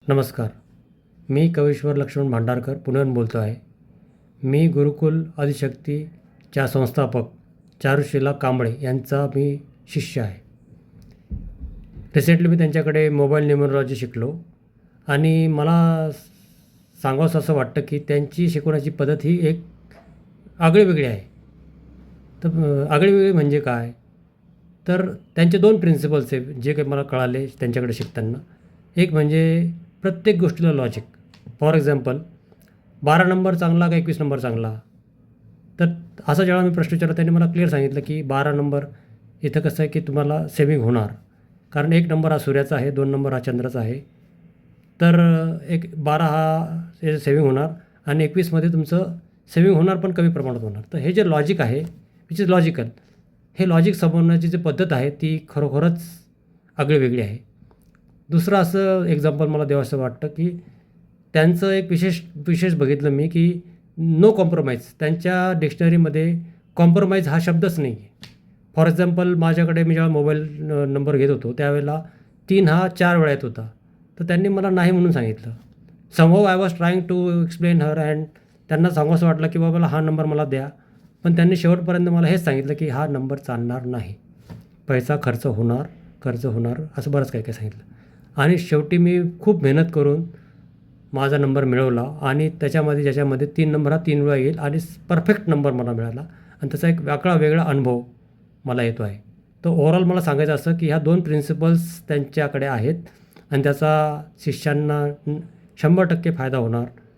नमस्कार. मी कवीश्वर लक्ष्मण भांडारकर पुण्याहून बोलतो आहे. मी गुरुकुल आदिशक्तीच्या संस्थापक चारुशीला कांबळे यांचा मी शिष्य आहे. रिसेंटली मी त्यांच्याकडे मोबाईल न्यूमरोलॉजी शिकलो आणि मला सांगावंसं असं वाटतं की त्यांची शिकवण्याची पद्धत ही एक आगळीवेगळी आहे. तर आगळीवेगळी म्हणजे काय? तर त्यांचे दोन प्रिन्सिपल्स आहे जे काही मला कळाले त्यांच्याकडे शिकताना. एक म्हणजे प्रत्येक गोष्टीला लॉजिक. फॉर एक्झाम्पल 12 नंबर चांगला का 21 नंबर चांगला? तर असा जेव्हा मी प्रश्न विचारला त्यांनी मला क्लिअर सांगितलं की 12 नंबर इथं कसं आहे की तुम्हाला सेविंग होणार. कारण 1 नंबर हा सूर्याचा आहे, 2 नंबर हा चंद्राचा आहे. तर एक 12 हा सेविंग होणार आणि 21मध्ये तुमचं सेविंग होणार पण कमी प्रमाणात होणार. तर हे जे लॉजिक आहे विच इज लॉजिकल, हे लॉजिक समजण्याची जी पद्धत आहे ती खरोखरच आगळीवेगळी आहे. दुसरं असं एक्झाम्पल मला द्यावंसं वाटतं की त्यांचं एक विशेष बघितलं मी की नो कॉम्प्रोमाइज. त्यांच्या डिक्शनरीमध्ये कॉम्प्रोमाइज हा शब्दच नाही आहे. फॉर एक्झाम्पल माझ्याकडे मी जेव्हा मोबाईल नंबर घेत होतो त्यावेळेला 3 हा 4 वेळा येत होता. तर त्यांनी मला नाही म्हणून सांगितलं. Somehow I was trying to explain her and त्यांना सांगावंसं वाटलं की बाबा हा नंबर मला द्या. पण त्यांनी शेवटपर्यंत मला हेच सांगितलं की हा नंबर चालणार नाही. पैसा खर्च होणार, कर्ज होणार, असं बरंच काही काही सांगितलं. आणि शेवटी मी खूप मेहनत करून माझा नंबर मिळवला आणि ज्याच्यामध्ये 3 नंबर हा 3 वेळा येईल आणि परफेक्ट नंबर मला मिळाला आणि त्याचा एक वेगळा अनुभव मला येतो आहे. तर ओव्हरऑल मला सांगायचं असं की ह्या 2 प्रिन्सिपल्स त्यांच्याकडे आहेत आणि त्याचा शिष्यांना 100% फायदा होणार